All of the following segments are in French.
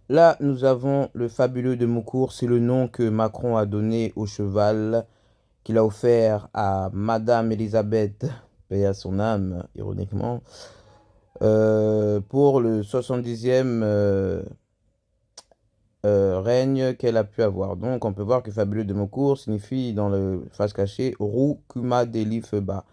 Là, nous avons le fabuleux de Maucourt. C'est le nom que Macron a donné au cheval qu'il a offert à Madame Elisabeth, paix à son âme, ironiquement, pour le 70e règne qu'elle a pu avoir. Donc, on peut voir que fabuleux de Maucourt signifie dans le face cachée roux, cuma, délit, feu bas.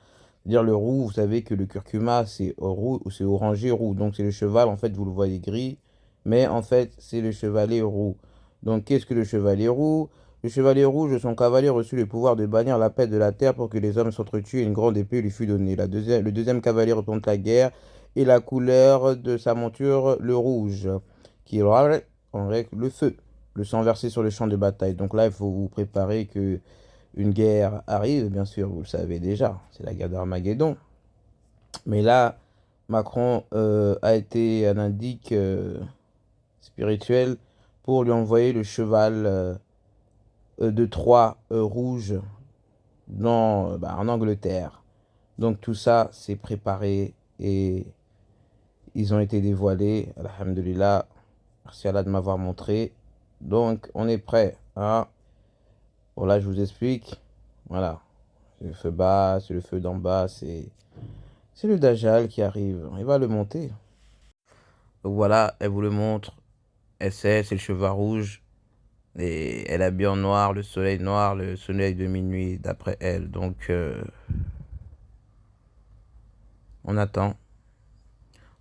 C'est-à-dire le roux, vous savez que le curcuma, c'est roux, c'est orangé roux. Donc, c'est le cheval, en fait, vous le voyez gris, mais en fait, c'est le chevalier roux. Donc, qu'est-ce que le chevalier roux? Le chevalier rouge, son cavalier reçut le pouvoir de bannir la paix de la terre pour que les hommes s'entretuent et une grande épée lui fut donnée. Le deuxième cavalier représente la guerre et la couleur de sa monture, le rouge, qui est en règle le feu, le sang versé sur le champ de bataille. Donc là, il faut vous préparer que une guerre arrive, bien sûr, vous le savez déjà, c'est la guerre d'Armageddon. Mais là, Macron a été un indique spirituel pour lui envoyer le cheval de Troie rouge en Angleterre. Donc tout ça, c'est préparé et ils ont été dévoilés. Alhamdulillah, merci Allah de m'avoir montré. Donc on est prêt. Hein. Bon là, je vous explique. Voilà. C'est le feu bas, c'est le feu d'en bas, c'est le Dajjal qui arrive. Il va le monter. Donc voilà, elle vous le montre. Elle sait, c'est le cheval rouge. Et elle habille en noir, le soleil de minuit, d'après elle. Donc, on attend.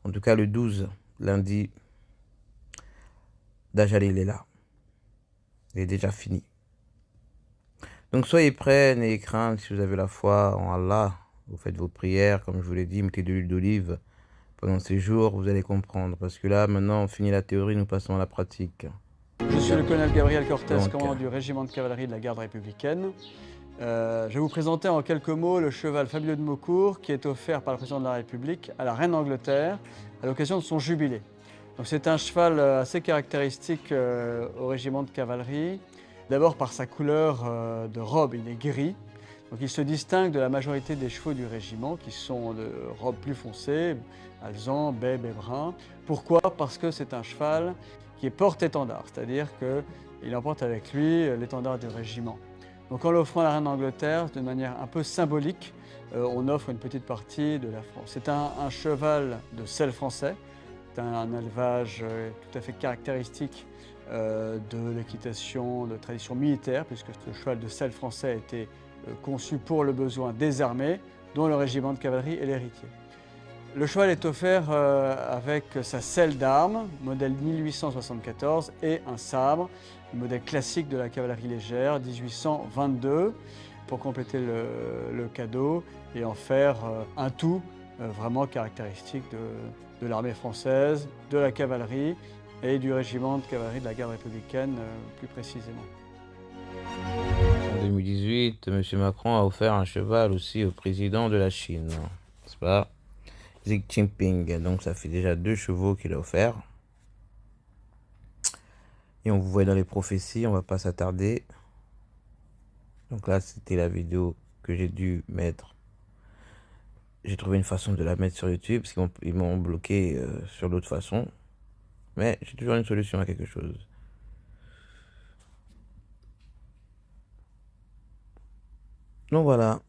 En tout cas, le 12, lundi, Dajjal, il est là. Il est déjà fini. Donc, soyez prêts, n'ayez crainte. Si vous avez la foi en Allah, vous faites vos prières, comme je vous l'ai dit, mettez de l'huile d'olive. Pendant ces jours, vous allez comprendre. Parce que là, maintenant, on finit la théorie, nous passons à la pratique. Je suis le colonel Gabriel Cortés, Donc, commandant du régiment de cavalerie de la garde républicaine. Je vais vous présenter en quelques mots le cheval fabuleux de Maucourt qui est offert par le président de la République à la reine d'Angleterre à l'occasion de son jubilé. C'est un cheval assez caractéristique au régiment de cavalerie. D'abord par sa couleur de robe, il est gris. Donc il se distingue de la majorité des chevaux du régiment qui sont de robes plus foncées, alezan, baie, baie brun. Pourquoi? Parce que c'est un cheval qui est porte-étendard, c'est-à-dire qu'il emporte avec lui l'étendard du régiment. Donc en l'offrant à la reine d'Angleterre, de manière un peu symbolique, on offre une petite partie de la France. C'est un cheval de sel français, c'est un élevage tout à fait caractéristique de l'équitation de tradition militaire, puisque ce cheval de sel français a été conçu pour le besoin des armées, dont le régiment de cavalerie est l'héritier. Le cheval est offert avec sa selle d'armes, modèle 1874, et un sabre, modèle classique de la cavalerie légère, 1822, pour compléter le cadeau et en faire un tout vraiment caractéristique de l'armée française, de la cavalerie et du régiment de cavalerie de la garde républicaine plus précisément. En 2018, M. Macron a offert un cheval aussi au président de la Chine, n'est-ce pas? Xi Jinping. Donc ça fait déjà 2 chevaux qu'il a offert. Et on vous voit dans les prophéties, on va pas s'attarder. Donc là, c'était la vidéo que j'ai dû mettre. J'ai trouvé une façon de la mettre sur YouTube, parce qu'ils m'ont bloqué sur l'autre façon. Mais j'ai toujours une solution à quelque chose. Donc voilà.